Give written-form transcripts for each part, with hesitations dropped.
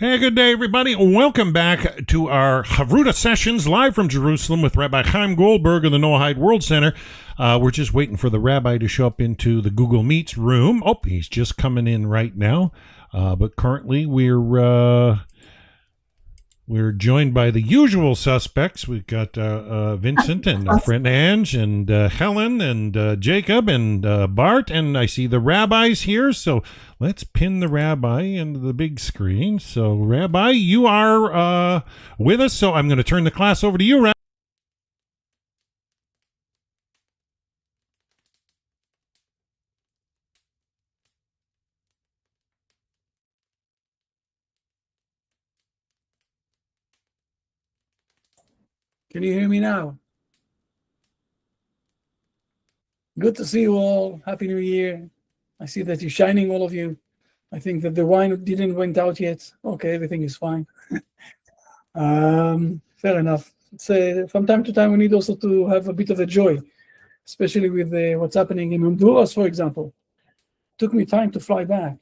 Hey, good day, everybody. Welcome back to our Chavruta Sessions live from Jerusalem with Rabbi Chaim Goldberg of the Noahide World Center. We're just waiting for the rabbi to show up into the Google Meets room. Oh, he's just coming in right now. But currently we're joined by the usual suspects. We've got Vincent and our friend Ange and Helen and Jacob and Bart, and I see the rabbis here. So let's pin the rabbi into the big screen. So, Rabbi, you are with us. So I'm going to turn the class over to you, Rabbi. Can you hear me now? Good to see you all. Happy New Year. I see that you're shining, all of you. I think that the wine didn't went out yet. Okay, everything is fine. Fair enough. From time to time, we need also to have a bit of a joy, especially with what's happening in Honduras, for example. It took me time to fly back.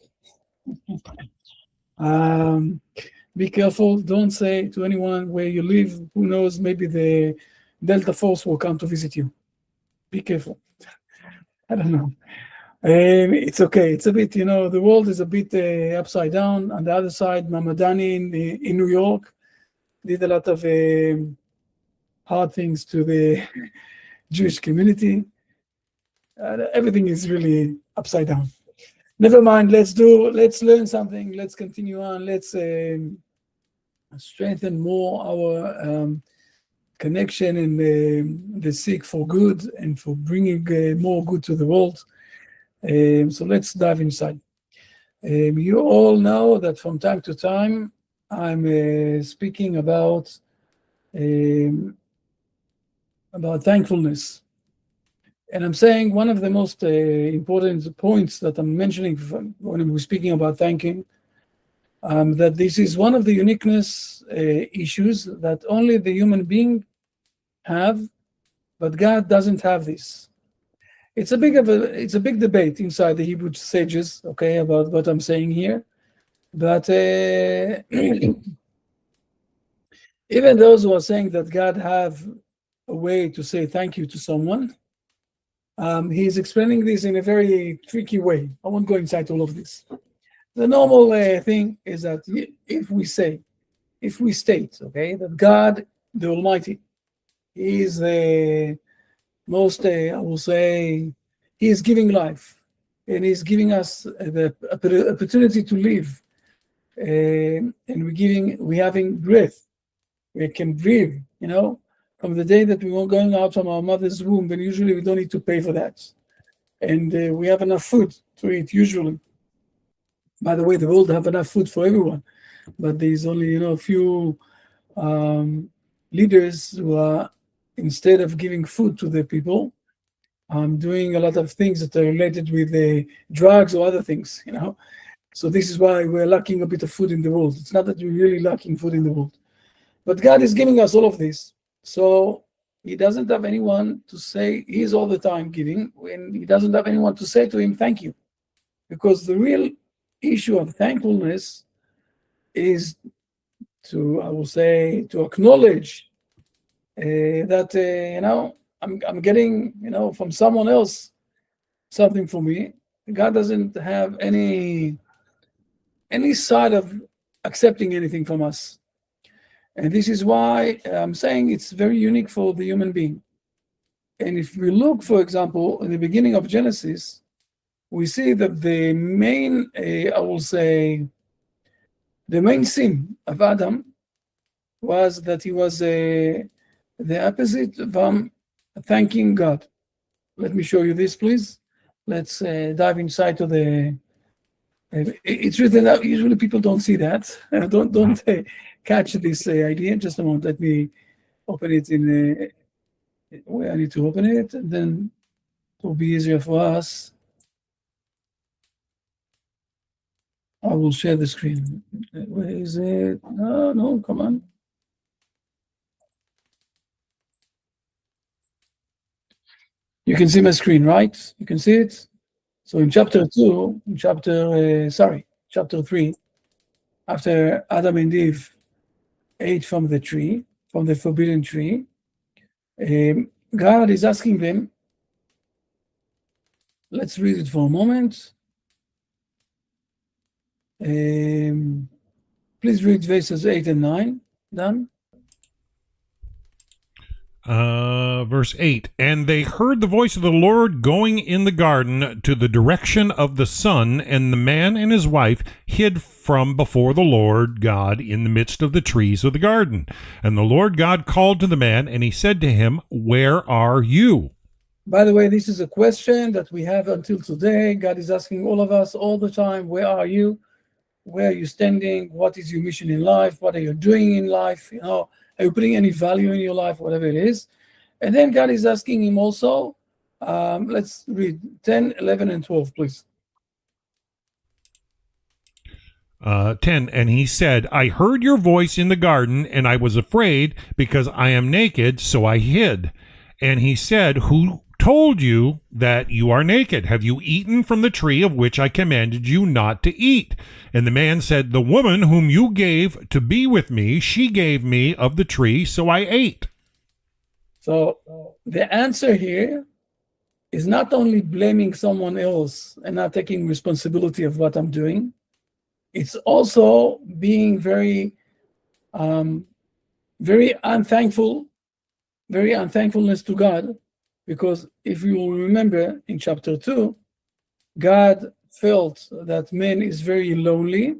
Be careful. Don't say to anyone where you live. Who knows? Maybe the Delta Force will come to visit you. Be careful. I don't know. It's okay. It's a bit, the world is a bit upside down. On the other side, Mamadani in New York did a lot of hard things to the Jewish community. Everything is really upside down. Never mind. Let's learn something. Let's continue on. Let's strengthen more our connection and the seek for good and for bringing more good to the world. So let's dive inside. You all know that from time to time I'm speaking about thankfulness, and I'm saying one of the most important points that I'm mentioning when we're speaking about thanking, that this is one of the uniqueness issues that only the human being have, but God doesn't have this. It's a big debate inside the Hebrew sages, okay, about what I'm saying here. But even those who are saying that God have a way to say thank you to someone, he's explaining this in a very tricky way. I won't go inside all of this. The normal thing is that if we state, okay, that God, the Almighty, He is the most, I will say, He is giving life, and He's giving us the opportunity to live, and we're having breath. We can breathe, from the day that we were going out from our mother's womb, and usually we don't need to pay for that, and we have enough food to eat usually. By the way, the world have enough food for everyone, but there's only a few leaders who are, instead of giving food to the people, doing a lot of things that are related with drugs or other things. So this is why we're lacking a bit of food in the world. It's not that we're really lacking food in the world, but God is giving us all of this. So He doesn't have anyone to say He's all the time giving, when He doesn't have anyone to say to Him thank you, because the real issue of thankfulness is to acknowledge that I'm getting from someone else something for me. God doesn't have any side of accepting anything from us, and this is why I'm saying it's very unique for the human being. And if we look, for example, in the beginning of Genesis, we see that the main sin of Adam was that he was the opposite of thanking God. Let me show you this, please. Let's dive inside to the. It's written out. Usually, people don't see that. Don't catch this idea. Just a moment. Let me open it in where I need to open it, and then it will be easier for us. I will share the screen. Where is it? No, come on. You can see my screen, right? You can see it. So in chapter 3, after Adam and Eve ate from the tree, from the forbidden tree, God is asking them, let's read it for a moment. Please read verses 8 and 9. Done. Verse 8, and they heard the voice of the Lord going in the garden to the direction of the sun, and the man and his wife hid from before the Lord God in the midst of the trees of the garden. And the Lord God called to the man, and he said to him, where are you? By the way, this is a question that we have until today. God is asking all of us all the time, where are you? Where are you standing? What is your mission in life? What are you doing in life? Are you putting any value in your life, whatever it is? And then God is asking him also, let's read 10, 11, and 12, please. 10, and he said, I heard your voice in the garden, and I was afraid because I am naked, so I hid. And he said, who told you that you are naked? Have you eaten from the tree of which I commanded you not to eat? And the man said, the woman whom you gave to be with me, she gave me of the tree, so I ate. So the answer here is not only blaming someone else and not taking responsibility of what I'm doing, it's also being very unthankfulness to God, because if you will remember in chapter 2, God felt that man is very lonely,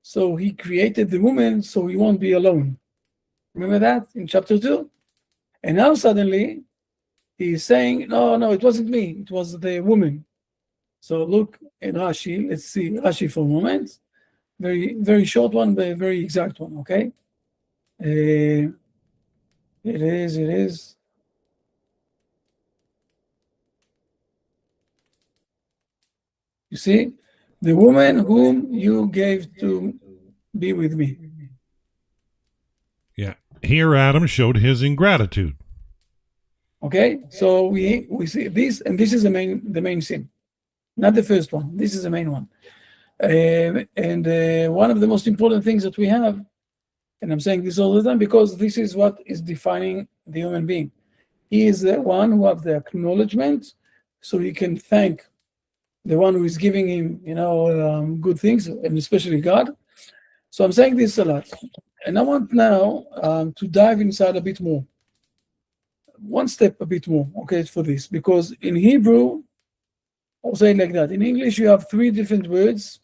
so he created the woman so he won't be alone. Remember that in chapter 2? And now suddenly he's saying, no, it wasn't me, it was the woman. So look at Rashi. Let's see Rashi for a moment. Very, very short one, but a very exact one, okay? It is. You see, the woman whom you gave to be with me. Yeah. Here Adam showed his ingratitude. Okay, so we see this, and this is the main sin, not the first one. This is the main one, and one of the most important things that we have, and I'm saying this all the time because this is what is defining the human being. He is the one who has the acknowledgement, so he can thank the one who is giving him, good things, and especially God. So I'm saying this a lot, and I want now to dive inside a bit more. One step a bit more, okay, for this, because in Hebrew, I'll say it like that. In English, you have three different words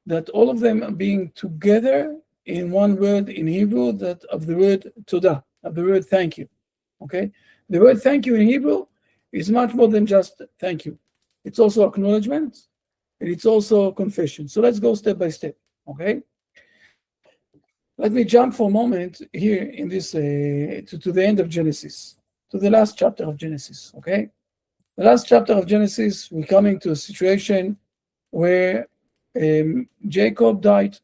that all of them being together in one word in Hebrew, that of the word todah, of the word thank you, okay? The word thank you in Hebrew is much more than just thank you. It's also acknowledgement, and it's also confession. So let's go step by step, okay? Let me jump for a moment here in this to the end of Genesis, to the last chapter of Genesis, okay? The last chapter of Genesis, we're coming to a situation where Jacob died,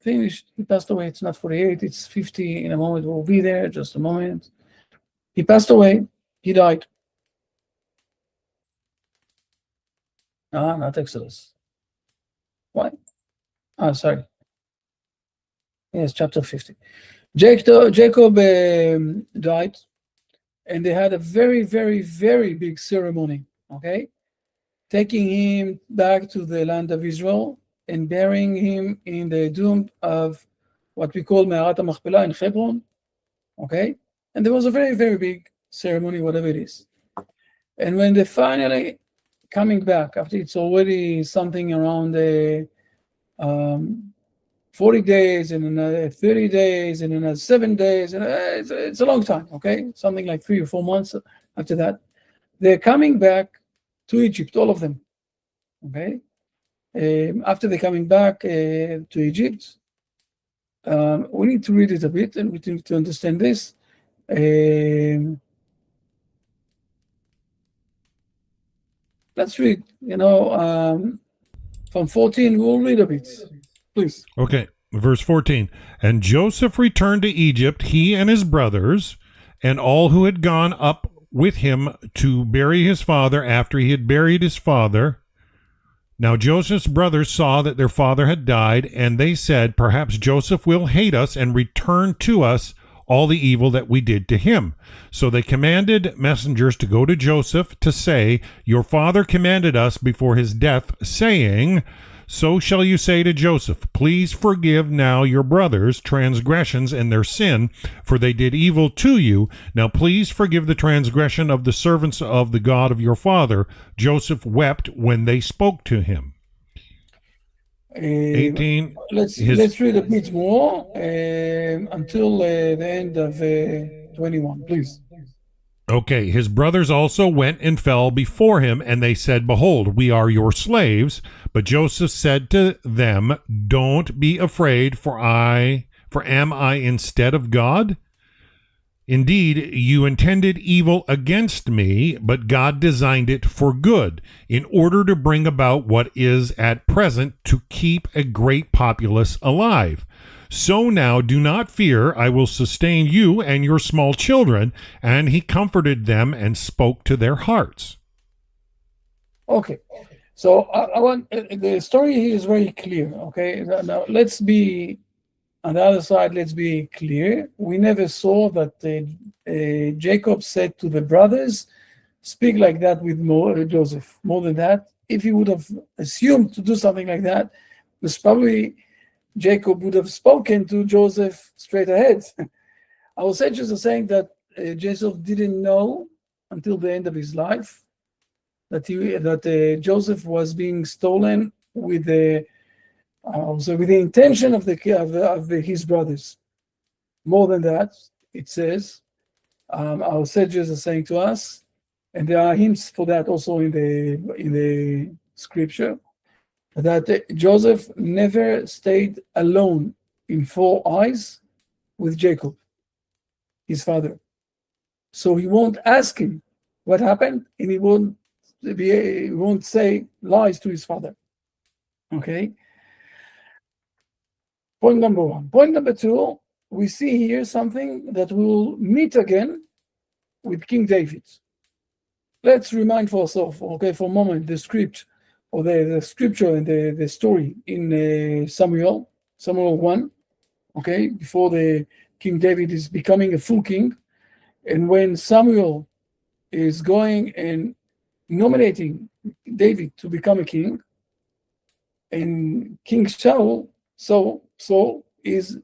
finished, he passed away. It's not 48, it's 50 in a moment. We'll be there, just a moment. He passed away, he died. Not Exodus. What? Sorry. Yes, chapter 50. Jacob died, and they had a very, very, very big ceremony, okay? Taking him back to the land of Israel and burying him in the tomb of what we call Me'arat HaMachpelah in Hebron, okay? And there was a very, very big ceremony, whatever it is. And when they finally coming back, after it's already something around 40 days, and another 30 days, and another 7 days, and it's a long time, okay? Something like 3 or 4 months after that. They're coming back to Egypt, all of them, okay? After they're coming back to Egypt, we need to read it a bit, and we need to understand this. Let's read, from 14, we'll read a bit. Please. Okay, verse 14. And Joseph returned to Egypt, he and his brothers, and all who had gone up with him to bury his father after he had buried his father. Now Joseph's brothers saw that their father had died, and they said, perhaps Joseph will hate us and return to us all the evil that we did to him. So they commanded messengers to go to Joseph to say, your father commanded us before his death, saying, so shall you say to Joseph, please forgive now your brothers' transgressions and their sin, for they did evil to you. Now please forgive the transgression of the servants of the God of your father. Joseph wept when they spoke to him. 18. Let's read a bit more until the end of 21, please. Okay, his brothers also went and fell before him, and they said, behold, we are your slaves. But Joseph said to them, don't be afraid, for am I instead of God? Indeed, you intended evil against me, but God designed it for good, in order to bring about what is at present, to keep a great populace alive. So now do not fear, I will sustain you and your small children. And he comforted them and spoke to their hearts. Okay, so I want the story here is very clear. Okay, now let's be on the other side. Let's be clear. We never saw that Jacob said to the brothers, "Speak like that with Joseph." More than that, if he would have assumed to do something like that, was probably Jacob would have spoken to Joseph straight ahead. Our sages are saying that Joseph didn't know until the end of his life that Joseph was being stolen with the intention of his brothers. More than that, it says our sages are saying to us, and there are hints for that also in the scripture, that Joseph never stayed alone in 4 eyes with Jacob, his father. So he won't ask him what happened, and he won't say lies to his father. Okay. Point number 1. Point number 2, we see here something that we will meet again with King David. Let's remind for ourselves, okay, for a moment, the script or the scripture and the story in Samuel 1, okay, before the King David is becoming a full king, and when Samuel is going and nominating David to become a king, and King Saul is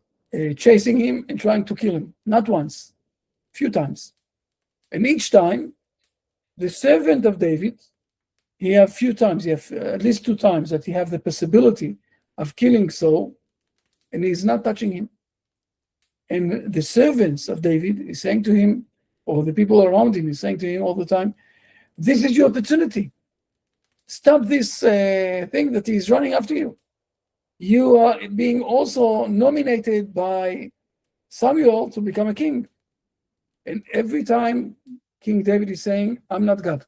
chasing him and trying to kill him, not once, few times, and each time the servant of David, he have at least 2 times that he have the possibility of killing Saul, and he's not touching him. And the servants of David is saying to him, or the people around him is saying to him all the time, this is your opportunity. Stop this thing that he's running after you. You are being also nominated by Samuel to become a king. And every time King David is saying, I'm not God.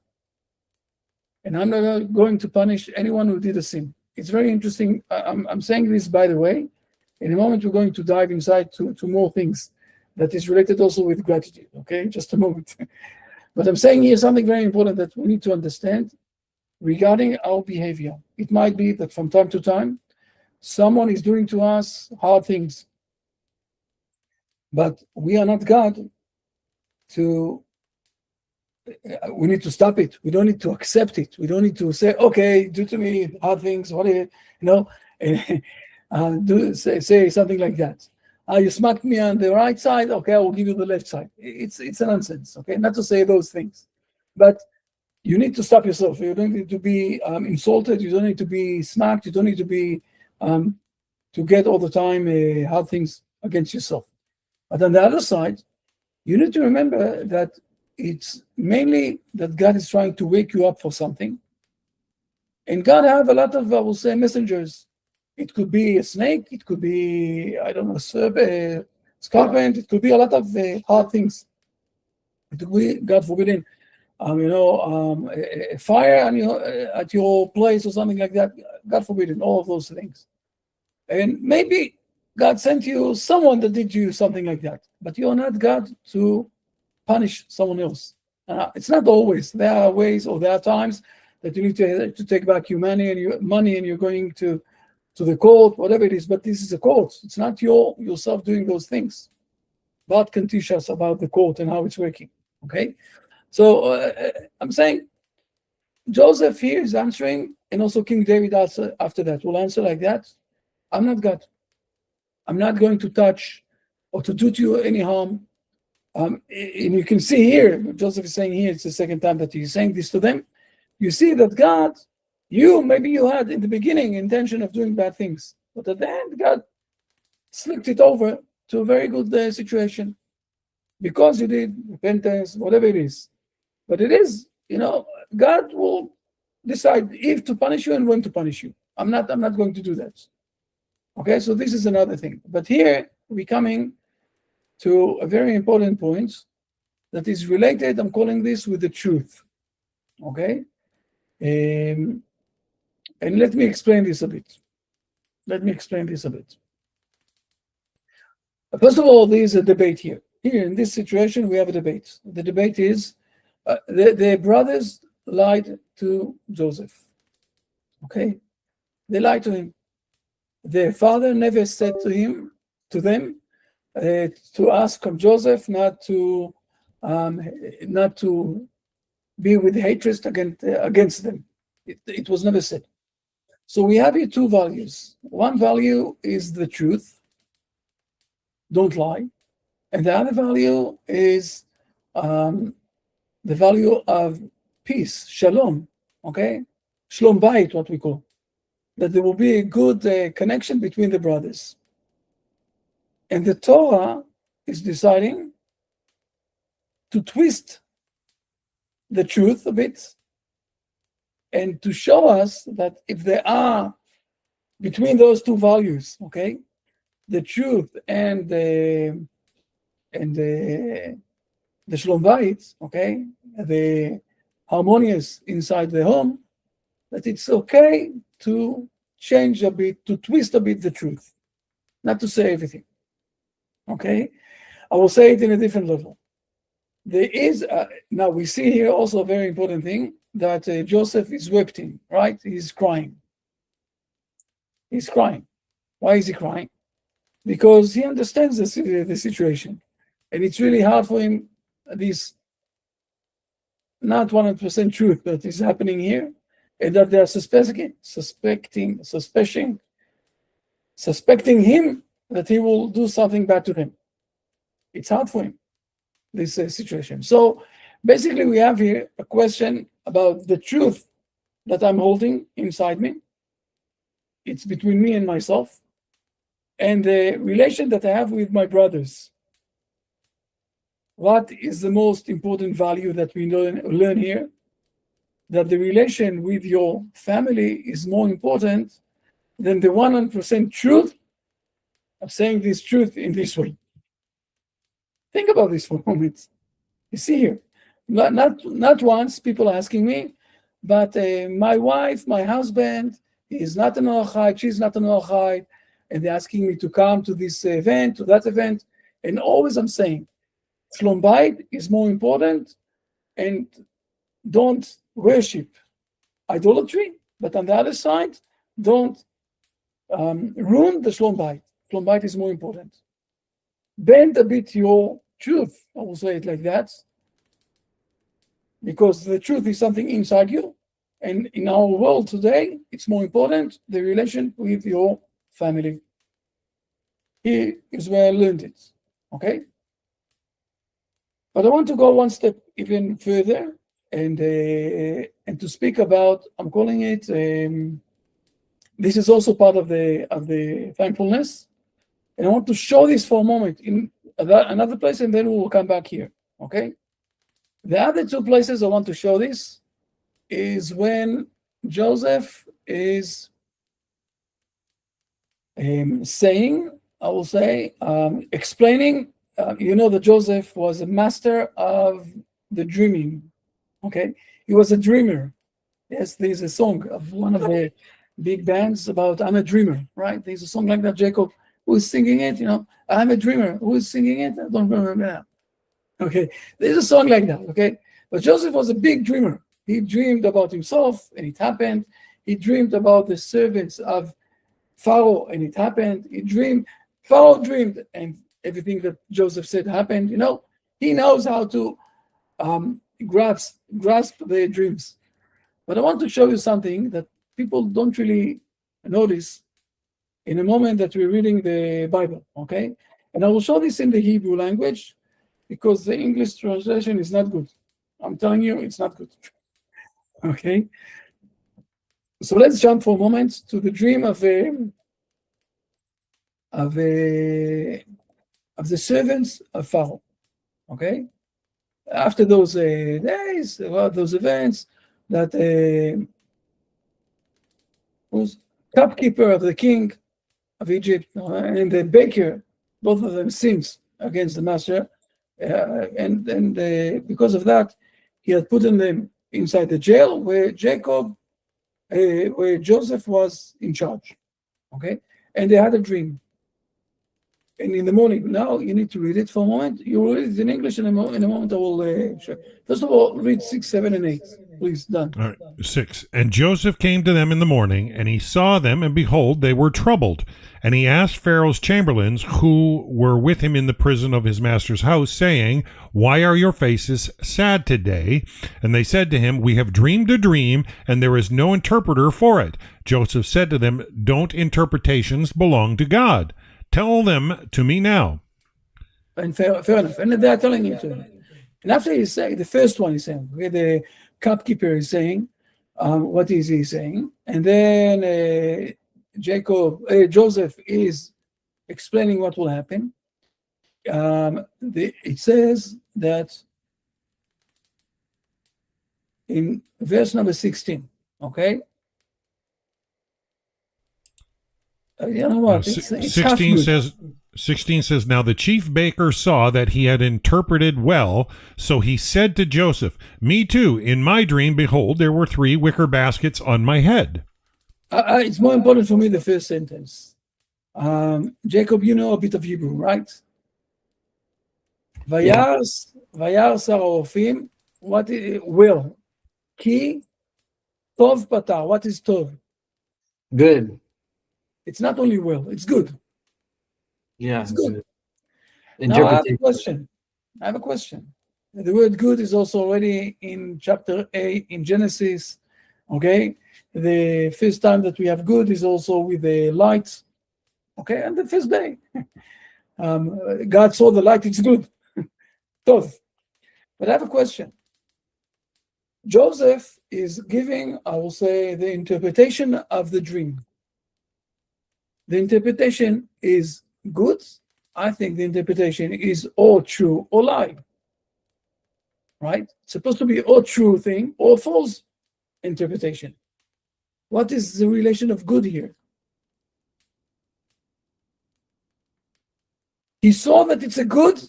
And I'm not going to punish anyone who did a sin. It's very interesting. I'm saying this, by the way. In a moment, we're going to dive inside to more things that is related also with gratitude. Okay, just a moment. But I'm saying here something very important that we need to understand regarding our behavior. It might be that from time to time, someone is doing to us hard things. But we are not God we need to stop it. We don't need to accept it. We don't need to say, okay, do to me hard things, say something like that. You smacked me on the right side, okay, I will give you the left side. It's a nonsense, okay? Not to say those things. But you need to stop yourself. You don't need to be insulted. You don't need to be smacked. You don't need to be to get all the time hard things against yourself. But on the other side, you need to remember that it's mainly that God is trying to wake you up for something. And God have a lot of, I will say, messengers. It could be a snake. It could be, I don't know, a scorpion. It could be a lot of hard things. It could be, God forbid, a fire at your place or something like that. God forbid, all of those things. And maybe God sent you someone that did you something like that. But you are not God to punish someone else. It's not always. There are ways or there are times that you need to take back your money and you're going to the court, whatever it is. But this is a court. It's not yourself doing those things. God can teach us about the court and how it's working. Okay, so I'm saying Joseph here is answering, and also King David after that will answer like that. I'm not God. I'm not going to touch or to do to you any harm. And you can see here, Joseph is saying here, it's the second time that he's saying this to them. You see that God, maybe you had in the beginning intention of doing bad things, but at the end, God slipped it over to a very good situation because you did repentance, whatever it is. But it is, God will decide if to punish you and when to punish you. I'm not going to do that. Okay, so this is another thing. But here we're coming to a very important point that is related, I'm calling this, with the truth. Okay? And let me explain this a bit. First of all, there is a debate here. Here in this situation, we have a debate. The debate is the brothers lied to Joseph. Okay? They lied to him. Their father never said to them, to ask from Joseph not to be with hatred against them. It was never said. So we have here two values. One value is the truth, don't lie, and the other value is the value of peace, shalom. Okay, shalom bayit, what we call, that there will be a good connection between the brothers. And the Torah is deciding to twist the truth a bit and to show us that if there are between those two values, okay, the truth and the shalom bayit, okay, the harmonious inside the home, that it's okay to change a bit, to twist a bit the truth, not to say everything. Okay, I will say it in a different level. There is now we see here also a very important thing that Joseph is weeping, right? He's crying. He's crying. Why is he crying? Because he understands the situation, and it's really hard for him. This not 100% truth that is happening here, and that they are suspecting him that he will do something bad to them. It's hard for him, this situation. So basically we have here a question about the truth that I'm holding inside me. It's between me and myself, and the relation that I have with my brothers. What is the most important value that we learn here? That the relation with your family is more important than the 100% truth of saying this truth in this way. Think about this for a moment. You see here, not once people asking me, but my wife, my husband is not a Noahide, she's not a Noahide, and they're asking me to come to this event, to that event, and always I'm saying, shalom bayit is more important, and don't worship idolatry, but on the other side, don't ruin the shalom bayit. Shalom bayit is more important. Bend a bit your truth, I will say it like that, because the truth is something inside you, and in our world today, it's more important, the relation with your family. Here is where I learned it, okay? But I want to go one step even further and to speak about, I'm calling it, this is also part of the thankfulness, and I want to show this for a moment in another place, and then we will come back here, okay? The other two places I want to show this is when Joseph is saying, I will say, explaining, that Joseph was a master of the dreaming, okay? He was a dreamer. Yes, there's a song of one of the big bands about I'm a dreamer, right? There's a song like that, Jacob, who is singing it, I'm a dreamer. Who is singing it? I don't remember now. Okay, there's a song like that, okay? But Joseph was a big dreamer. He dreamed about himself, and it happened. He dreamed about the servants of Pharaoh, and it happened. Pharaoh dreamed, and everything that Joseph said happened. He knows how to grasp their dreams. But I want to show you something that people don't really notice in a moment that we're reading the Bible, okay? And I will show this in the Hebrew language because the English translation is not good. I'm telling you, it's not good. Okay? So let's jump for a moment to the dream of the servants of Pharaoh. Okay? After those days, those events, that was cupkeeper of the king of Egypt and the baker, both of them sins against the master, and because of that, he had put them inside the jail where Joseph was in charge. Okay, and they had a dream. And in the morning, now you need to read it for a moment. You will read it in English in a moment. I will share. First of all, read 6, 7, and 8. Please, done. All right, 6. And Joseph came to them in the morning, and he saw them, and behold, they were troubled. And he asked Pharaoh's chamberlains, who were with him in the prison of his master's house, saying, Why are your faces sad today? And they said to him, We have dreamed a dream, and there is no interpreter for it. Joseph said to them, Don't interpretations belong to God? Tell them to me now. And fair enough. And they are telling it to him. And after he said, the first one he's saying, where the cupkeeper is saying, what is he saying? And then Joseph is explaining what will happen. It says that in verse number 16, okay? You know what? It's 16 says, Now the chief baker saw that he had interpreted well, so he said to Joseph, Me too, in my dream, behold, there were 3 wicker baskets on my head. It's more important for me the first sentence. Jacob, you know a bit of Hebrew, right? Vayar sarofim, what is will? Ki tov patar, what is tov? Good. It's not only will, it's good. Yeah, it's good. Now I have a question. The word good is also already in chapter 8 in Genesis. Okay, the first time that we have good is also with the light. Okay, and the first day, God saw the light. It's good. Tov. But I have a question. Joseph is giving, I will say, the interpretation of the dream. The interpretation is good. I think the interpretation is or true or lie. Right? It's supposed to be or true thing or false interpretation. What is the relation of good here? He saw that it's a good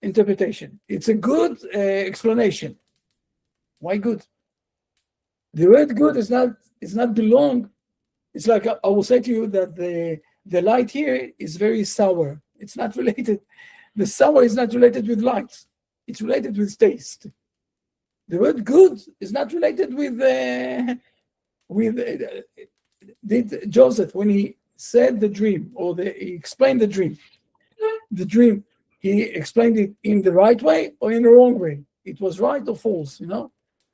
interpretation. It's a good explanation. Why good? The word good is not belong. It's like I will say to you that the light here is very sour. It's not related. The sour is not related with light. It's related with taste. The word good is not related with did Joseph, when he said the dream or he explained the dream, he explained it in the right way or in the wrong way. It was right or false,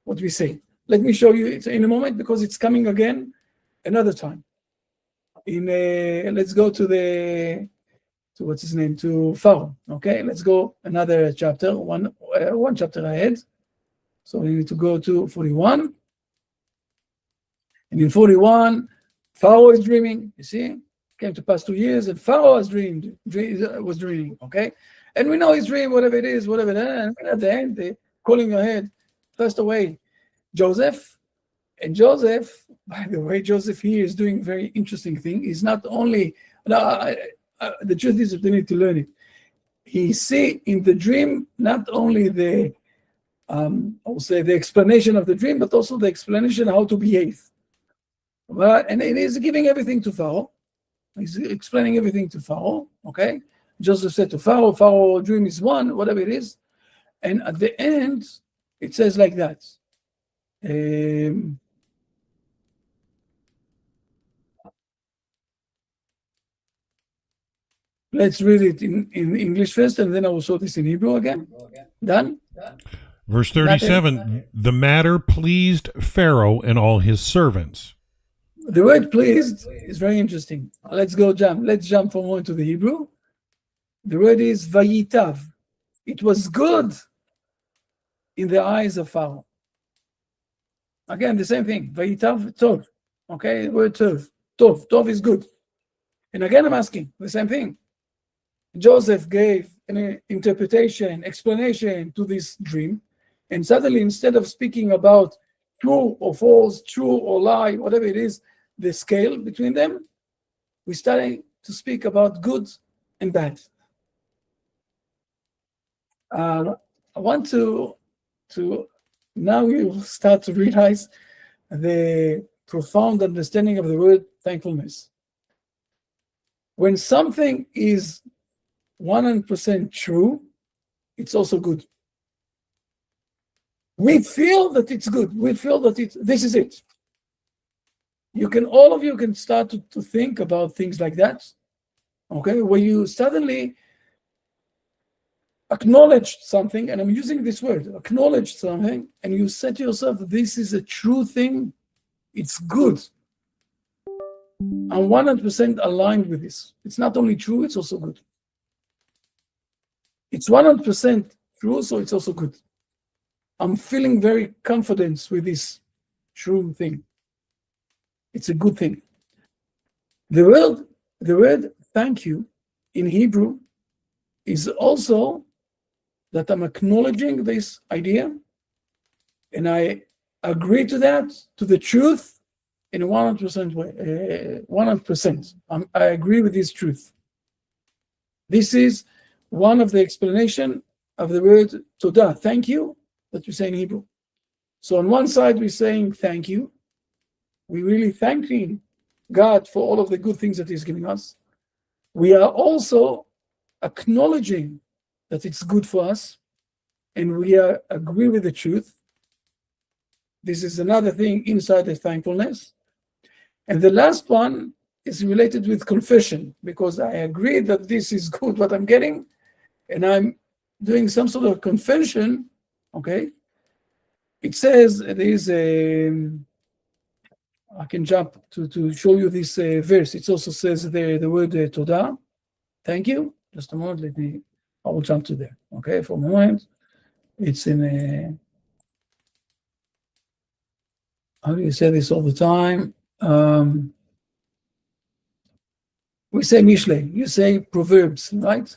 what we say. Let me show you it in a moment because it's coming again another time. Let's go to what's his name, to Pharaoh. Okay, let's go another chapter, one chapter ahead. So we need to go to 41. And in 41, Pharaoh is dreaming. You see, came to pass 2 years, and Pharaoh was dreaming. Okay, and we know his dream, whatever it is, whatever. And at the end, they calling ahead, first away, Joseph. And Joseph, by the way, Joseph here is doing a very interesting thing. He's not only, the truth is that they need to learn it. He see in the dream not only the, I will say the explanation of the dream, but also the explanation how to behave. And it is giving everything to Pharaoh. He's explaining everything to Pharaoh. Okay, Joseph said to Pharaoh, dream is one, whatever it is. And at the end, it says like that. Let's read it in English first, and then I will show this in Hebrew again. Done? Verse 37, the matter pleased Pharaoh and all his servants. The word pleased is very interesting. Let's jump from one to the Hebrew. The word is vayitav. It was good in the eyes of Pharaoh. Again, the same thing. Vayitav, tov. Okay, the word tov. Tov is good. And again, I'm asking the same thing. Joseph gave an interpretation, explanation to this dream. And suddenly, instead of speaking about true or false, true or lie, whatever it is, the scale between them, we're starting to speak about good and bad. I want to now you start to realize the profound understanding of the word thankfulness. When something is 100% true, it's also good. We feel that it's good. We feel that this is it. All of you can start to think about things like that. Okay, where you suddenly acknowledge something, and I'm using this word, acknowledge something, and you say to yourself, this is a true thing, it's good. I'm 100% aligned with this. It's not only true, it's also good. It's 100% true, so it's also good. I'm feeling very confident with this true thing. It's a good thing. The word thank you in Hebrew is also that I'm acknowledging this idea, and I agree to that, to the truth, in a 100% way. 100%. I agree with this truth. This is one of the explanation of the word todah, thank you, that we say in Hebrew. So on one side we're saying thank you. We're really thanking God for all of the good things that He's giving us. We are also acknowledging that it's good for us, and we agree with the truth. This is another thing inside the thankfulness. And the last one is related with confession, because I agree that this is good what I'm getting, and I'm doing some sort of confession. Okay, it says there is I can jump to show you this verse. It also says there the word todah, thank you. Just a moment, I will jump to there. Okay, for a moment. It's in how do you say this all the time? We say Mishle, you say Proverbs, right?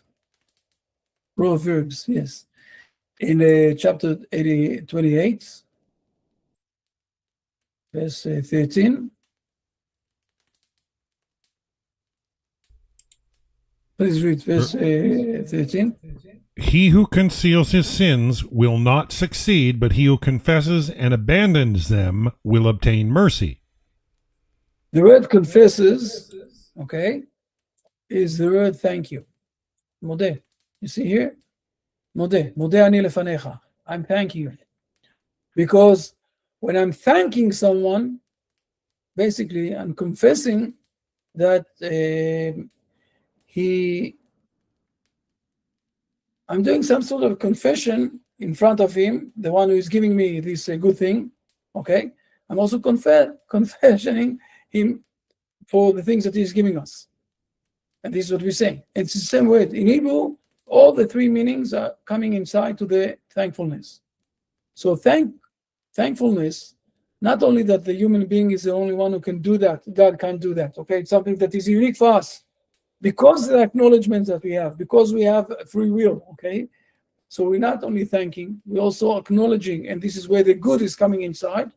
Proverbs, yes. In chapter 28, verse 13. Please read verse 13. He who conceals his sins will not succeed, but he who confesses and abandons them will obtain mercy. The word confesses, okay, is the word thank you. Modeh. You see here? Modeh. Modeh ani lefanecha. I'm thanking you. Because when I'm thanking someone, basically I'm confessing that I'm doing some sort of confession in front of him, the one who is giving me this good thing, okay? I'm also confessioning him for the things that he's giving us. And this is what we say. It's the same word. In Hebrew, all the three meanings are coming inside to the thankfulness. So thankfulness, not only that the human being is the only one who can do that, God can't do that, okay? It's something that is unique for us. Because the acknowledgement that we have, because we have free will, okay? So we're not only thanking, we're also acknowledging, and this is where the good is coming inside.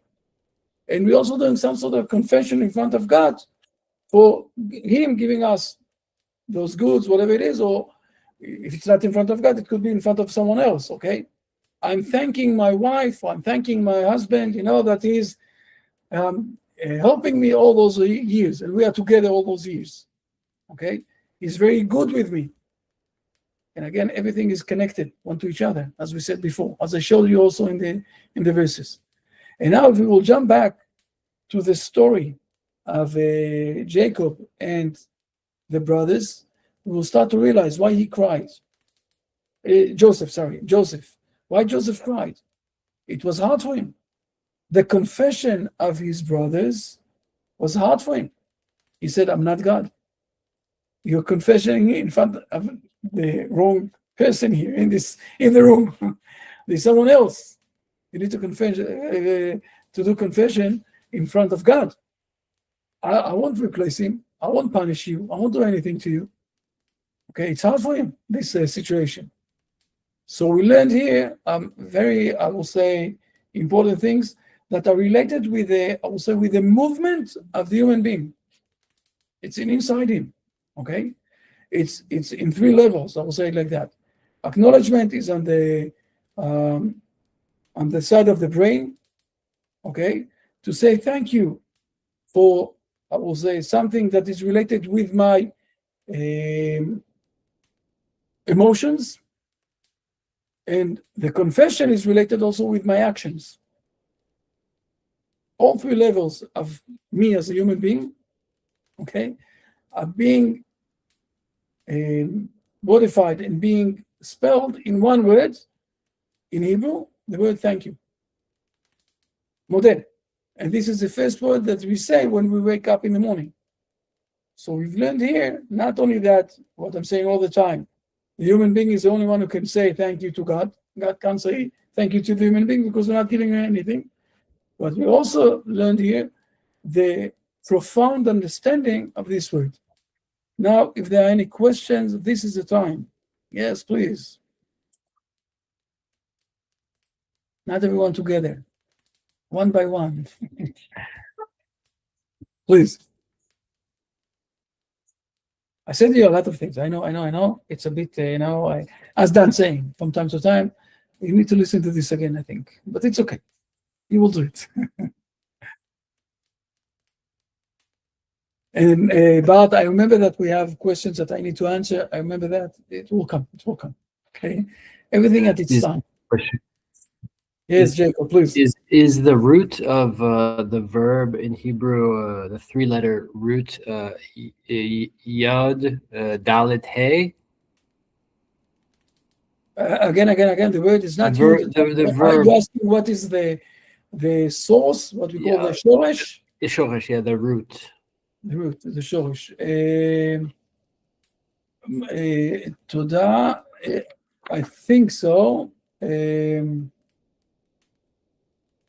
And we're also doing some sort of confession in front of God for Him giving us those goods, whatever it is, or if it's not in front of God, it could be in front of someone else, okay? I'm thanking my wife, I'm thanking my husband, that he's helping me all those years, and we are together all those years, okay? He's very good with me. And again, everything is connected one to each other, as we said before, as I showed you also in the verses. And now if we will jump back to the story of Jacob and the brothers, we will start to realize why he cried. Joseph. Why Joseph cried? It was hard for him. The confession of his brothers was hard for him. He said, I'm not God. You're confessing in front of the wrong person here in the room. There's someone else. You need to do confession in front of God. I won't replace him. I won't punish you. I won't do anything to you. Okay, it's hard for him, this situation. So we learned here very, I will say, important things that are related with the movement of the human being. It's inside him. Okay, it's in three levels. I will say it like that. Acknowledgement is on the side of the brain. Okay, to say thank you for, I will say, something that is related with my emotions, and the confession is related also with my actions. All three levels of me as a human being, okay, are being modified and being spelled in one word, in Hebrew, the word thank you. Modeh. And this is the first word that we say when we wake up in the morning. So we've learned here, not only that, what I'm saying all the time, the human being is the only one who can say thank you to God. God can't say thank you to the human being because we're not giving her anything. But we also learned here the profound understanding of this word. Now, if there are any questions, this is the time. Yes, please. Not everyone together. One by one. Please. I said to you a lot of things. I know. It's a bit, as Dan saying, from time to time, you need to listen to this again, I think. But it's okay. You will do it. And but I remember that we have questions that I need to answer. I remember that. It will come. Okay? Everything at its time. Yes, Jacob, please. Is the root of the verb in Hebrew, the three-letter root, yod, dalet, hey? Again, the word is not The verb. Are you asking what is the source, what we call the shoresh? The shoresh, yeah, the root. The root, the shoresh. Toda, I think so.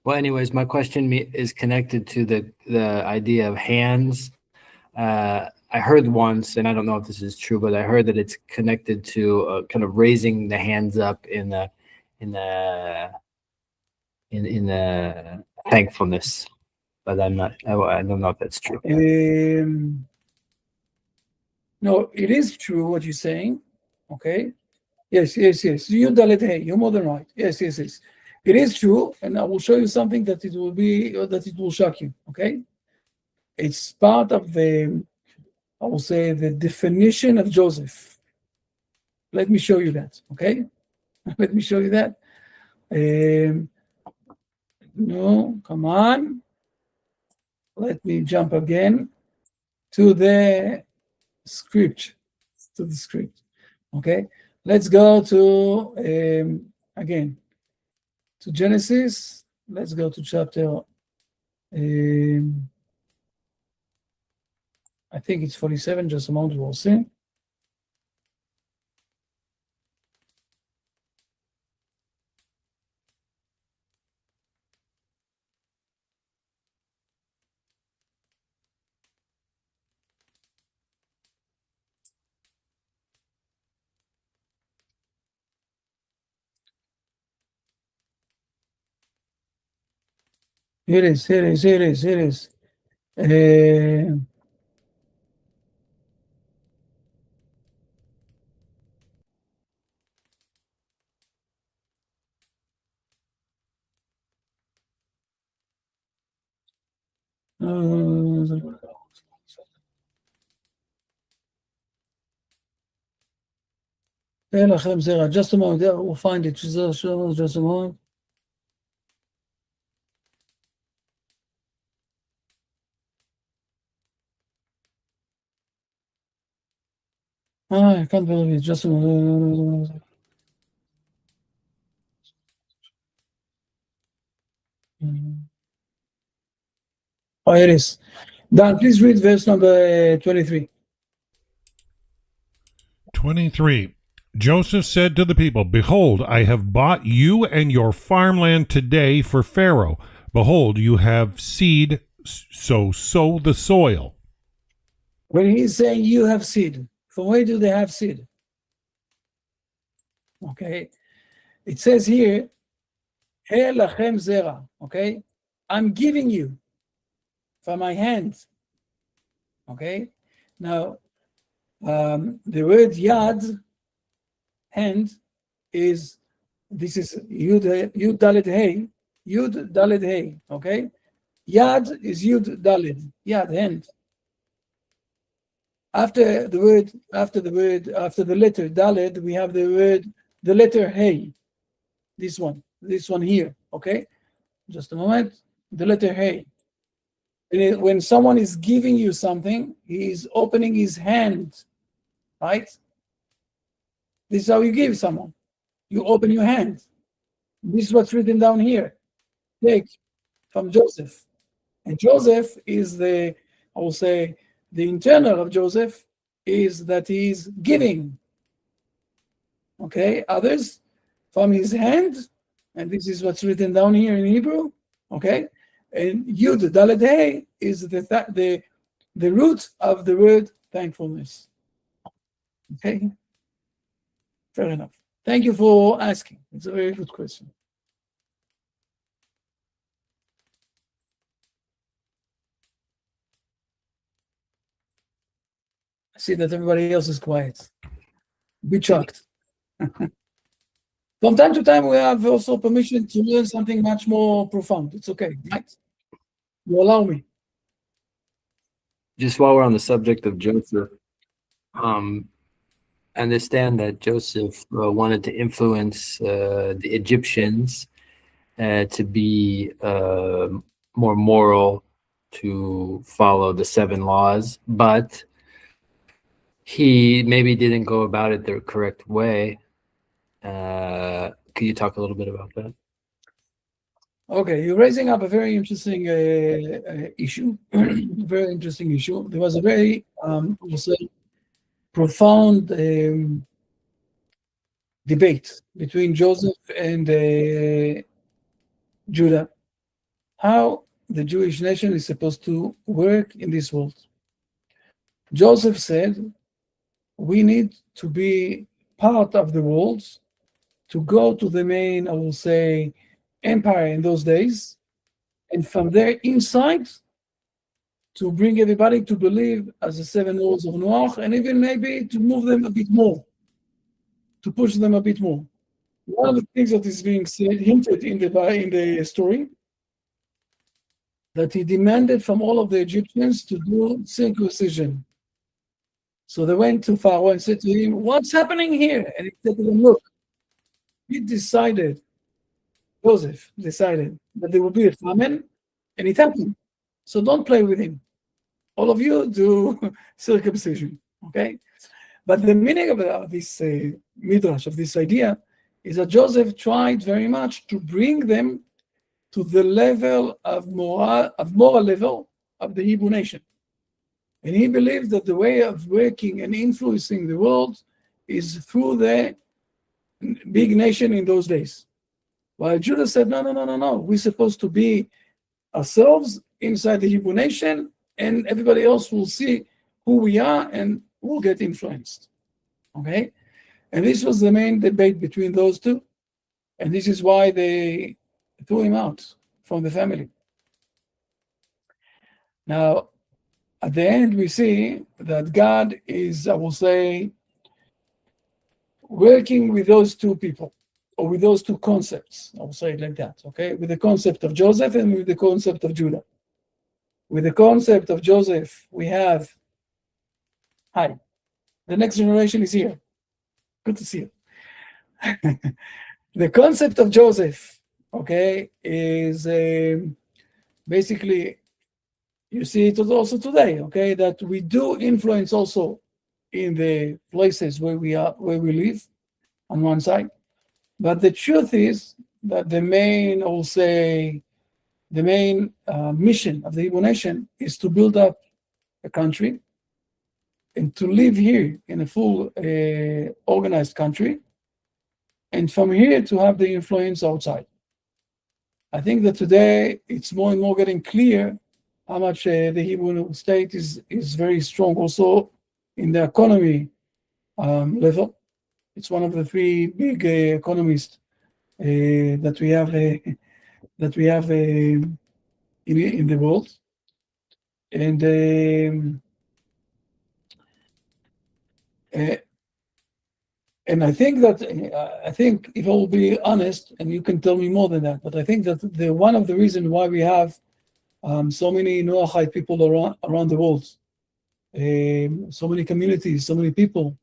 Well, anyways, my question is connected to the idea of hands. I heard once, and I don't know if this is true, but I heard that it's connected to kind of raising the hands up in the thankfulness. But I don't know if that's true. No, it is true what you're saying. Okay. Yes. You're more than right. Yes. It is true, and I will show you something that it will shock you. Okay. It's part of the, I will say, the definition of Joseph. Let me show you that. Okay. Let me show you that. No, come on. Let me jump again to the script. Okay. Let's go to again to Genesis. Let's go to chapter. I think it's 47. Just a moment, we'll see. Here it is. Just a moment, we'll find it. Just a moment. I can't believe it. Just oh, it is. Dan, please read verse number 23. 23. Joseph said to the people, Behold, I have bought you and your farmland today for Pharaoh. Behold, you have seed, so sow the soil. When he's saying you have seed, from where do they have seed? Okay, it says here, He lachem zera. Okay, I'm giving you from my hand. Okay, now the word yad, hand, is this is yud dalet hey, yud dalet hey. Okay, yad is yud dalet, yad, hand. After the letter dalet, we have the letter hey. This one here. Okay, just a moment. The letter hey. When someone is giving you something, he is opening his hand, right? This is how you give someone. You open your hand. This is what's written down here. Take from Joseph. And Joseph is I will say, the internal of Joseph is that he is giving. Okay, others from his hand, and this is what's written down here in Hebrew. Okay, and Yud Dalet Hey is the root of the word thankfulness. Okay, fair enough. Thank you for asking. It's a very good question. I see that everybody else is quiet. Be shocked. From time to time, we have also permission to learn something much more profound. It's okay, right? You allow me. Just while we're on the subject of Joseph, I understand that Joseph wanted to influence the Egyptians to be more moral, to follow the 7 laws, but he maybe didn't go about it the correct way. Could you talk a little bit about that? Okay, you're raising up a very interesting issue. Very interesting issue. There was a very profound debate between Joseph and Judah, how the Jewish nation is supposed to work in this world. Joseph said, we need to be part of the world, to go to the main, I will say, empire in those days, and from there inside to bring everybody to believe as the 7 laws of Noah, and even maybe to move them a bit more, to push them a bit more. One of the things that is being said, hinted in the story, that he demanded from all of the Egyptians to do circumcision. So they went to Pharaoh and said to him, what's happening here? And he said to them, look, Joseph decided that there will be a famine, and it happened. So don't play with him. All of you do circumcision, okay? But the meaning of this midrash, of this idea, is that Joseph tried very much to bring them to the level of moral level of the Hebrew nation. And he believed that the way of working and influencing the world is through the big nation in those days. While Judah said, no, we're supposed to be ourselves inside the Hebrew nation, and everybody else will see who we are and will get influenced. Okay? And this was the main debate between those two. And this is why they threw him out from the family. Now, at the end, we see that God is, I will say, working with those two people, or with those two concepts. I will say it like that, okay? With the concept of Joseph and with the concept of Judah. With the concept of Joseph, we have, hi, the next generation is here. Good to see you. The concept of Joseph, okay, is basically, you see it also today, okay, that we do influence also in the places where we live on one side. But the truth is that the main mission of the Hebrew nation is to build up a country and to live here in a full organized country, and from here to have the influence outside. I think that today it's more and more getting clear how much the Hebrew state is very strong also in the economy level. It's one of the three big economists that we have in the world, and I think that if I will be honest, and you can tell me more than that, but I think that one of the reasons why we have so many Noahide people around the world, so many communities, so many people,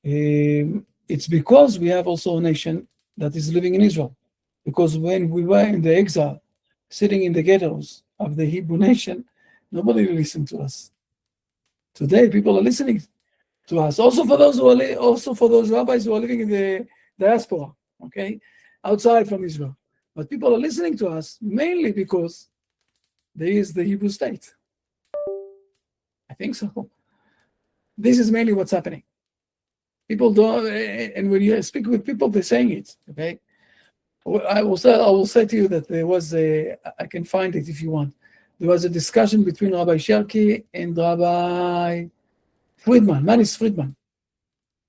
it's because we have also a nation that is living in Israel. Because when we were in the exile, sitting in the ghettos of the Hebrew nation, nobody listened to us. Today, people are listening to us. Also for those rabbis who are living in the diaspora, okay, outside from Israel. But people are listening to us mainly because there is the Hebrew state. I think so. This is mainly what's happening. People don't, and when you speak with people, they're saying it. Okay, I will say to you that there was I can find it if you want. There was a discussion between Rabbi Sherki and Rabbi Friedman, Manis Friedman.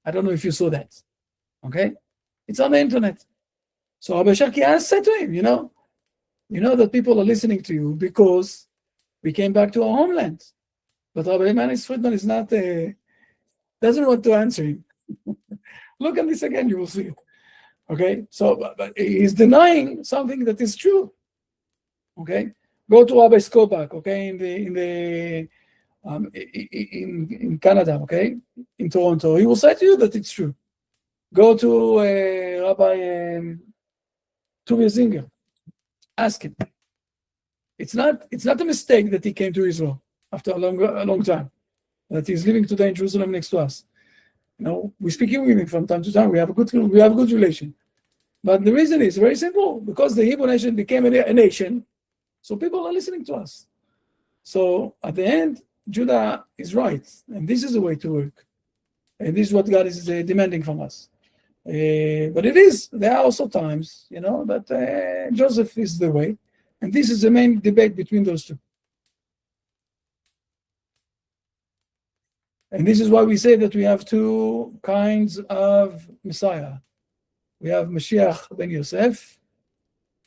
I don't know if you saw that. Okay, it's on the internet. So Rabbi Sherki said to him, you know that people are listening to you because we came back to our homeland. But Rabbi Manis Friedman is not doesn't want to answer him. Look at this again, you will see it. Okay, so but he's denying something that is true. Okay, go to Rabbi Skobach, okay, in Canada, okay, in Toronto. He will say to you that it's true. Go to Rabbi Tuvia Zinger. Ask him. It's not a mistake that he came to Israel after a long time. That he's living today in Jerusalem next to us. We're speaking with him from time to time. We have a good relation. But the reason is very simple: because the Hebrew nation became a nation, so people are listening to us. So at the end, Judah is right, and this is the way to work, and this is what God is demanding from us. But there are also times, that Joseph is the way, and this is the main debate between those two. And this is why we say that we have two kinds of Messiah. We have Mashiach ben Yosef,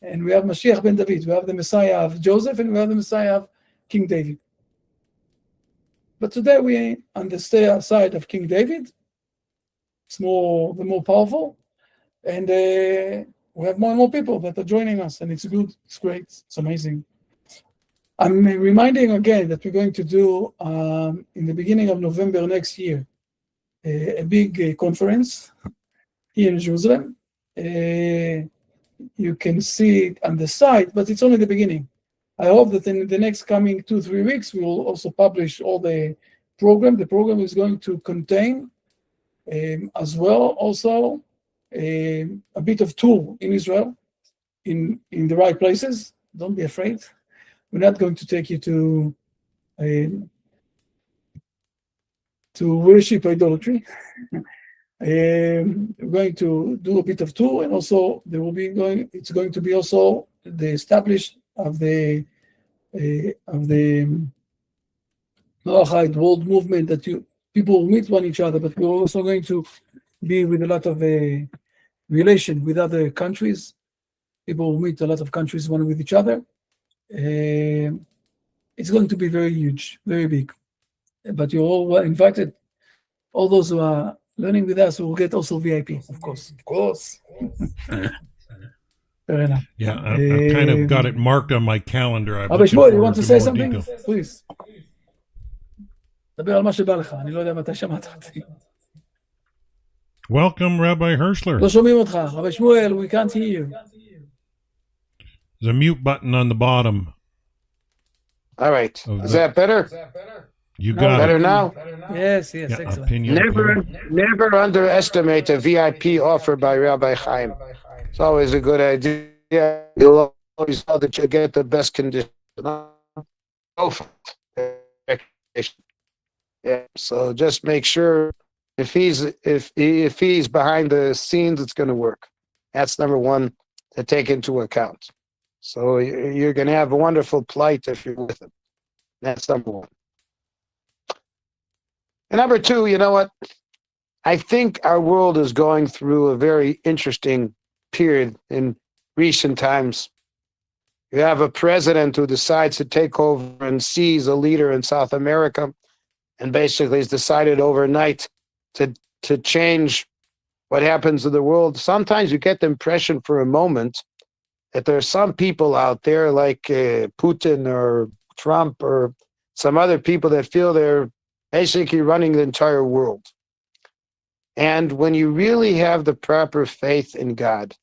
and we have Mashiach ben David. We have the Messiah of Joseph, and we have the Messiah of King David. But today we on the side of King David. It's the more powerful, and we have more and more people that are joining us, and it's good, it's great, it's amazing. I'm reminding again that we're going to do in the beginning of November next year a big conference here in Jerusalem. You can see it on the site, but it's only the beginning. I hope that in the next coming 2-3 weeks, we will also publish all the program. The program is going to contain as well also a bit of tour in Israel, in the right places. Don't be afraid. We're not going to take you to worship idolatry. We're going to do a bit of tour, and also it's going to be also the establishment of the Noahide world movement, that people will meet one each other, but we're also going to be with a lot of relation with other countries. People will meet a lot of countries one with each other. It's going to be very huge, very big. But you're all invited. All those who are learning with us will get also VIP, of course. Of course. Fair enough. Yeah, I've kind of got it marked on my calendar. Rabbi Shmuel, you want to say something? Detail. Please. דבר על מה שבא לך, אני לא יודע מתי שמעת אותי. Welcome, Rabbi Hirschler. לא שומעים אותך. Rabbi Shmuel, we can't hear you. There's a mute button on the bottom. All right. Is that better? You Now got Better it. now? Yes, yes, Yeah, excellent. opinion. Never underestimate a VIP offer by Rabbi Chaim. It's always a good idea. You'll always know that you'll get the best condition. Go for it. Yeah. So just make sure if he's behind the scenes, it's going to work. That's number one to take into account. So you're going to have a wonderful plight if you're with him. That's number one. And number two, you know what? I think our world is going through a very interesting period in recent times. You have a president who decides to take over and seize a leader in South America, and basically has decided overnight to change what happens in the world. Sometimes you get the impression for a moment that there are some people out there like Putin or Trump or some other people that feel they're basically running the entire world. And when you really have the proper faith in God,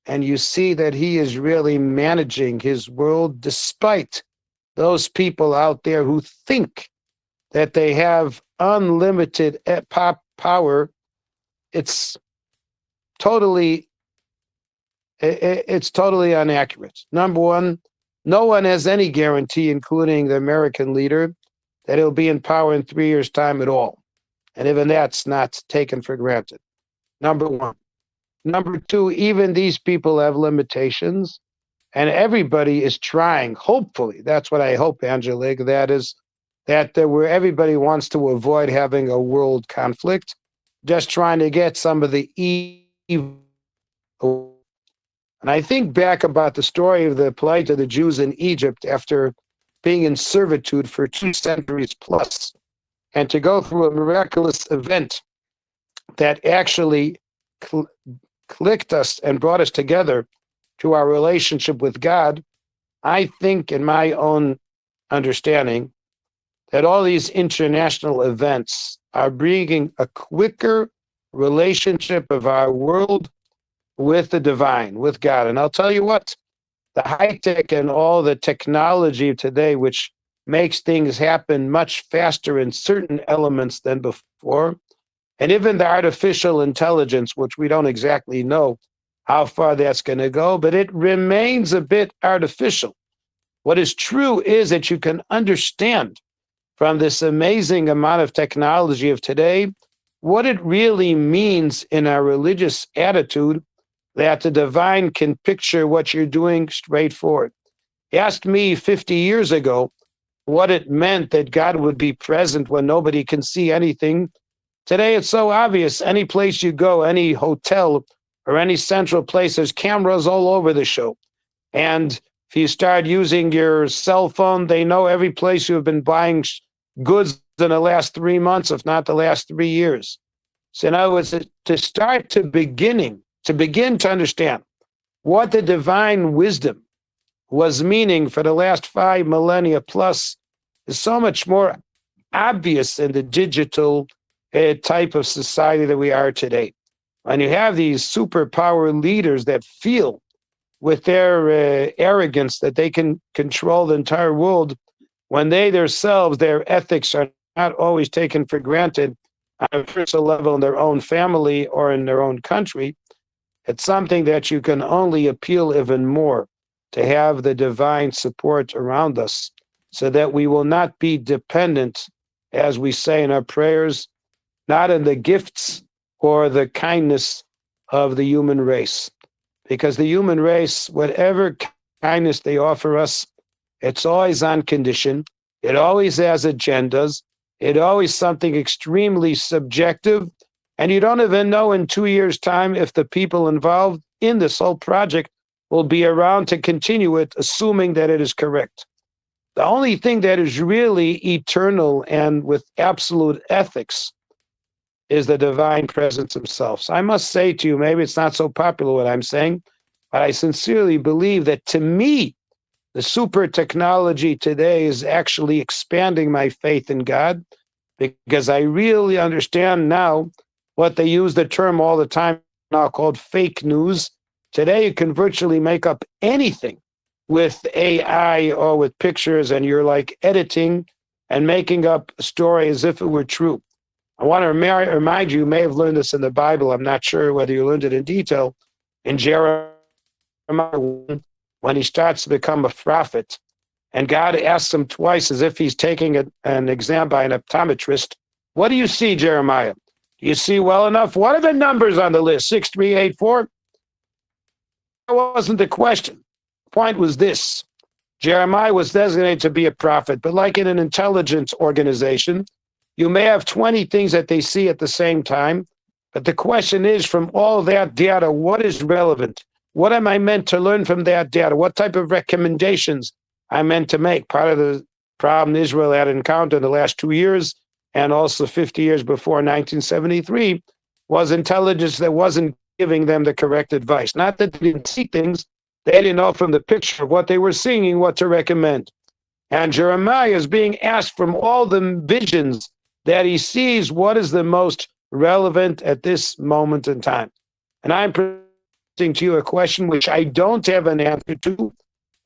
and you see that he is really managing his world despite those people out there who think that they have unlimited power, it's totally inaccurate. Number one, no one has any guarantee, including the American leader, that he'll be in power in 3 years' time at all. And even that's not taken for granted. Number one. Number two, even these people have limitations, and everybody is trying, hopefully, that's what I hope, Angelique, that is that where everybody wants to avoid having a world conflict, just trying to get some of the evil. And I think back about the story of the plight of the Jews in Egypt after being in servitude for 2 centuries plus, and to go through a miraculous event that actually clicked us and brought us together to our relationship with God. I think, in my own understanding, that all these international events are bringing a quicker relationship of our world with the divine, with God. And I'll tell you what, the high tech and all the technology of today, which makes things happen much faster in certain elements than before, and even the artificial intelligence, which we don't exactly know how far that's going to go, but it remains a bit artificial. What is true is that you can understand from this amazing amount of technology of today what it really means in our religious attitude, that the divine can picture what you're doing straightforward. Asked me 50 years ago what it meant that God would be present when nobody can see anything. Today, it's so obvious. Any place you go, any hotel or any central place, there's cameras all over the show. And if you start using your cell phone, they know every place you've been buying goods in the last 3 months, if not the last 3 years. So in other words, to begin to understand what the divine wisdom was meaning for the last 5 millennia plus is so much more obvious in the digital type of society that we are today. And you have these superpower leaders that feel with their arrogance that they can control the entire world, when they themselves, their ethics are not always taken for granted on a personal level in their own family or in their own country. It's something that you can only appeal even more to have the divine support around us, so that we will not be dependent, as we say in our prayers, not in the gifts or the kindness of the human race. Because the human race, whatever kindness they offer us, it's always on condition. It always has agendas. It always something extremely subjective. And you don't even know in 2 years' time if the people involved in this whole project will be around to continue it, assuming that it is correct. The only thing that is really eternal and with absolute ethics is the divine presence himself. So I must say to you, maybe it's not so popular what I'm saying, but I sincerely believe that, to me, the super technology today is actually expanding my faith in God, because I really understand now what they use the term all the time now called fake news. Today, you can virtually make up anything with AI or with pictures, and you're like editing and making up a story as if it were true. I want to remind you, you may have learned this in the Bible. I'm not sure whether you learned it in detail. In Jeremiah, when he starts to become a prophet, and God asks him twice, as if he's taking an exam by an optometrist, what do you see, Jeremiah? Do you see well enough? What are the numbers on the list? 6384? That wasn't the question. The point was this. Jeremiah was designated to be a prophet, but like in an intelligence organization, you may have 20 things that they see at the same time, but the question is, from all that data, what is relevant? What am I meant to learn from that data? What type of recommendations I'm meant to make? Part of the problem Israel had encountered in the last 2 years, and also 50 years before 1973, was intelligence that wasn't giving them the correct advice. Not that they didn't see things, they didn't know from the picture of what they were seeing what to recommend. And Jeremiah is being asked from all the visions that he sees, what is the most relevant at this moment in time. And I'm presenting to you a question which I don't have an answer to,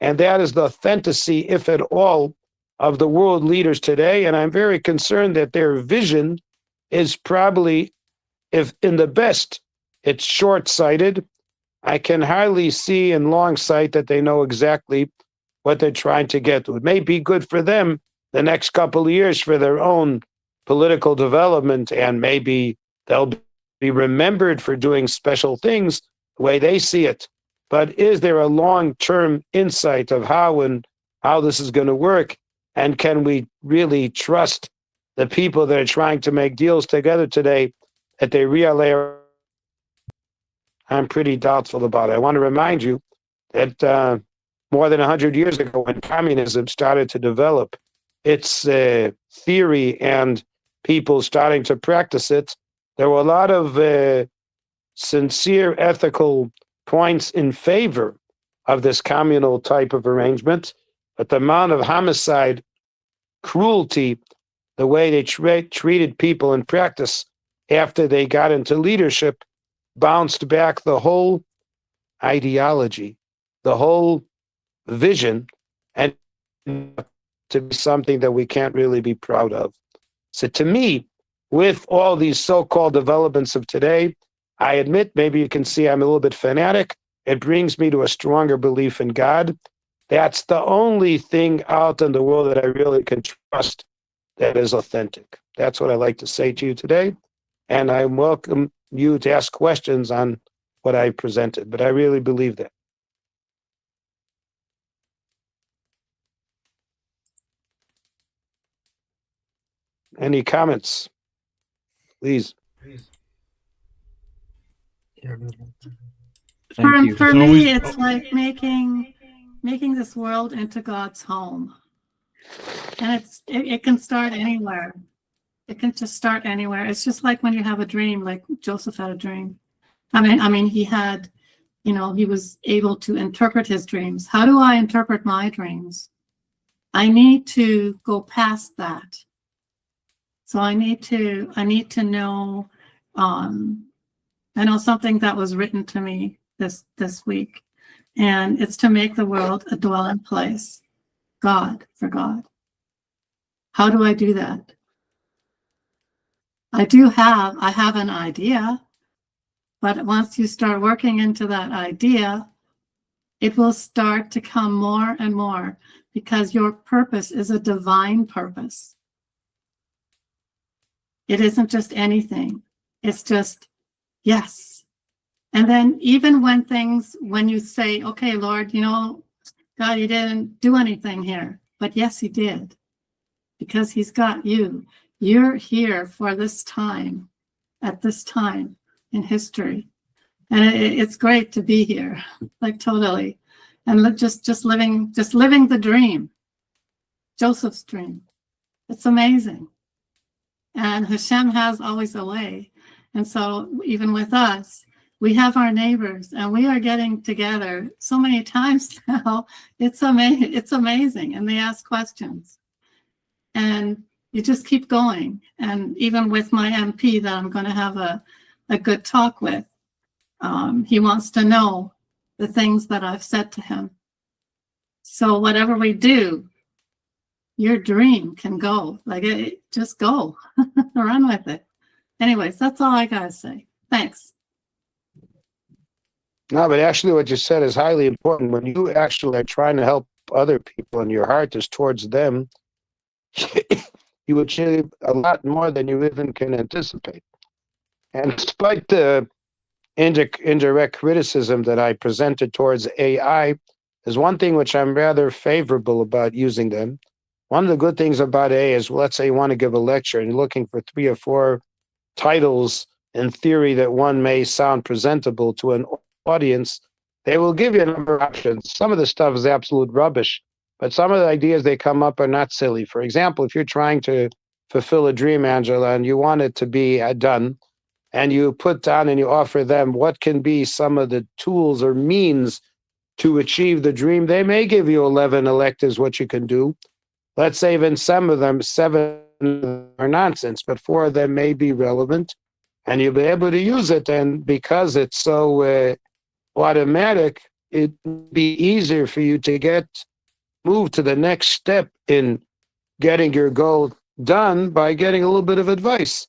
and that is the authenticity, if at all, of the world leaders today. And I'm very concerned that their vision is probably, if in the best, it's short-sighted. I can hardly see in long sight that they know exactly what they're trying to get to. It may be good for them the next couple of years for their own political development, and maybe they'll be remembered for doing special things the way they see it. But is there a long-term insight of how this is going to work? And can we really trust the people that are trying to make deals together today that they really are? I'm pretty doubtful about it. I want to remind you that more than 100 years ago, when communism started to develop its theory and people starting to practice it, there were a lot of sincere ethical points in favor of this communal type of arrangement. But the amount of homicide, cruelty, the way they treated people in practice after they got into leadership, bounced back the whole ideology, the whole vision, and to be something that we can't really be proud of. So to me, with all these so-called developments of today, I admit, maybe you can see I'm a little bit fanatic. It brings me to a stronger belief in God. That's the only thing out in the world that I really can trust that is authentic. That's what I'd like to say to you today. And I welcome you to ask questions on what I presented, but I really believe that. Any comments? Please. Thank you. For It's me, always- it's like making this world into God's home, and it can start anywhere. It can just start anywhere. It's just like when you have a dream, like Joseph had a dream. I mean, he had, he was able to interpret his dreams. How do I interpret my dreams? I need to go past that. So I need to know. I know something that was written to me this week, and it's to make the world a dwelling place, for God. How do I do that? I have an idea, but once you start working into that idea, it will start to come more and more, because your purpose is a divine purpose. It isn't just anything. It's just, yes. And then even when you say, okay, Lord, God, you didn't do anything here, but yes, he did, because he's got you. You're here for this time, at this time in history. And it's great to be here, like totally. And just living the dream, Joseph's dream. It's amazing. And Hashem has always a way. And so even with us, we have our neighbors, and we are getting together so many times now. It's amazing. And they ask questions. And you just keep going. And even with my MP that I'm going to have a good talk with, he wants to know the things that I've said to him. So whatever we do, your dream can go. Like just go, run with it. Anyways, that's all I gotta say. Thanks. No, but actually what you said is highly important. When you actually are trying to help other people and your heart is towards them, you achieve a lot more than you even can anticipate. And despite the indirect criticism that I presented towards AI, there's one thing which I'm rather favorable about using them. One of the good things about AI is, let's say you want to give a lecture and you're looking for 3 or 4 titles in theory that one may sound presentable to an audience. They will give you a number of options. Some of the stuff is absolute rubbish, but some of the ideas they come up are not silly. For example, if you're trying to fulfill a dream, Angela, and you want it to be done, and you put down and you offer them what can be some of the tools or means to achieve the dream, they may give you 11 electives what you can do. Let's say even some of them, 7 are nonsense, but 4 of them may be relevant, and you'll be able to use it. And because it's so automatic, it'd be easier for you to move to the next step in getting your goal done by getting a little bit of advice,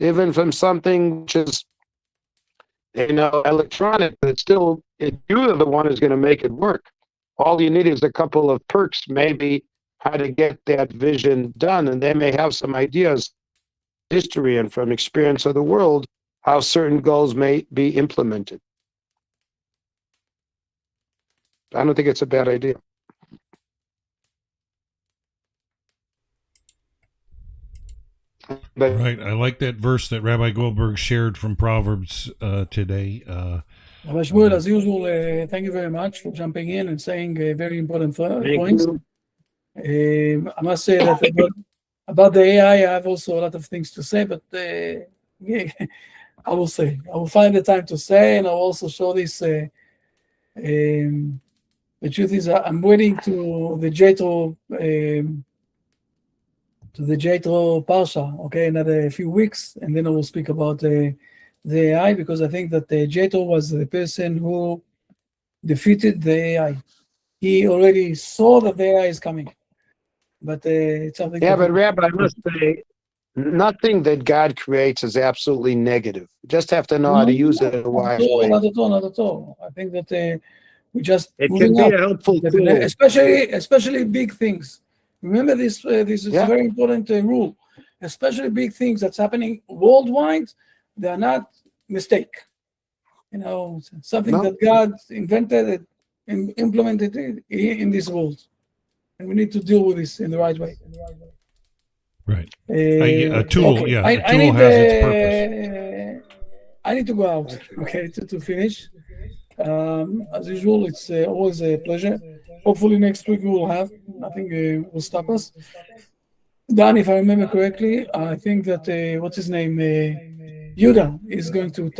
even from something which is, electronic, but still, you're the one who's going to make it work. All you need is a couple of perks, maybe how to get that vision done, and they may have some ideas, history, and from experience of the world, how certain goals may be implemented. I don't think it's a bad idea. But Right. I like that verse that Rabbi Goldberg shared from Proverbs today. Rabbi Shmuel, as usual, thank you very much for jumping in and saying very important thank points. you. I must say that about the AI, I have also a lot of things to say, but yeah, I will find the time to say, and I'll also show this. The truth is, I'm waiting to the Jethro Parsha, okay, another few weeks, and then I will speak about the AI, because I think that Jethro was the person who defeated the AI. He already saw that the AI is coming, but it's something. Yeah, but Rabbi, I must say, nothing that God creates is absolutely negative. You just have to know how to use it in a wise way. Not at all. I think that we just It moving can be up, a helpful tool. especially big things. Remember this. This is a very important rule. Especially big things that's happening worldwide, they are not mistake. Something that God invented and implemented in this world, and we need to deal with this in the right way. Right. A tool, okay. yeah. A tool has its purpose. I need to go out, okay, to finish. As usual, it's always a pleasure. Hopefully next week we will have nothing will stop us. Dan, if I remember correctly, I think that what's his name, Yuda, is going to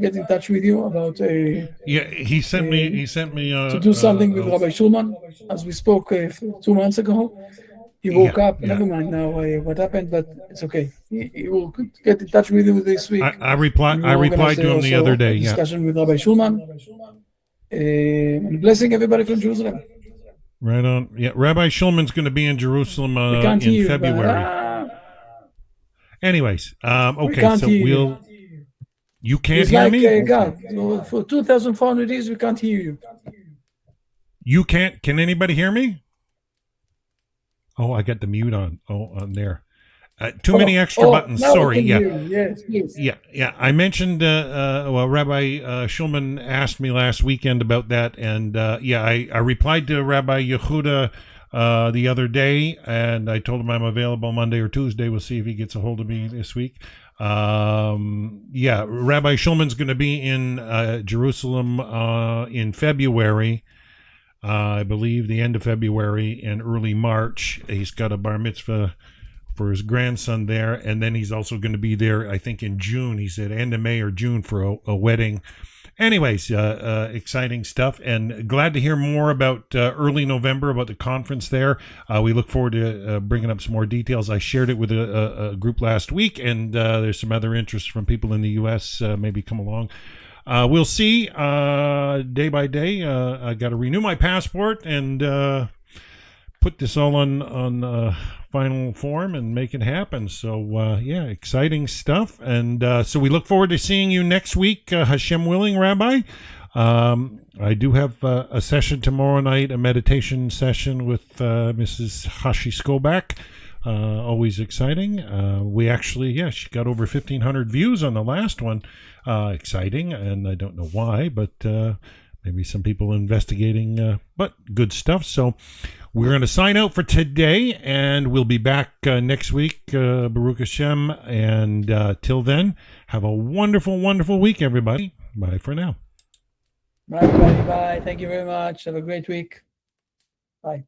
get in touch with you about Yeah, he sent me to do something with Rabbi Schulman, as we spoke 2 months ago. He woke up. Never mind now what happened, but it's okay. He will get in touch with you this week. I replied to him the other day. Discussion with Rabbi Schulman. And blessing everybody from Jerusalem. Right on. Yeah, Rabbi Schulman's going to be in Jerusalem in February. Anyways, okay, so you can't hear me? God, for 2,400 years we can't hear you. You can't? Can anybody hear me? Oh, I got the mute on. On there. Too many extra buttons. Sorry. Yeah. Yes, please. Yeah. I mentioned. Rabbi Schulman asked me last weekend about that, and I replied to Rabbi Yehuda the other day, and I told him I'm available Monday or Tuesday. We'll see if he gets a hold of me this week. Rabbi Schulman's going to be in Jerusalem in February. I believe the end of February and early March. He's got a bar mitzvah for his grandson there, and then he's also going to be there, I think, in June. He said end of May or June for a wedding. Anyways, exciting stuff, and glad to hear more about early November, about the conference there. We look forward to bringing up some more details. I shared it with a group last week, and there's some other interest from people in the U.S. Maybe come along. We'll see day by day. I got to renew my passport and put this all on final form and make it happen. So yeah, exciting stuff. And so we look forward to seeing you next week, Hashem willing, Rabbi. I do have a session tomorrow night, a meditation session with Mrs. Hashi Skobak. Always exciting. We actually, she got over 1,500 views on the last one. Exciting, and I don't know why, but maybe some people investigating, but good stuff. So we're going to sign out for today, and we'll be back next week, Baruch Hashem. And till then, have a wonderful, wonderful week, everybody. Bye for now. Bye, everybody. Bye. Thank you very much. Have a great week. Bye.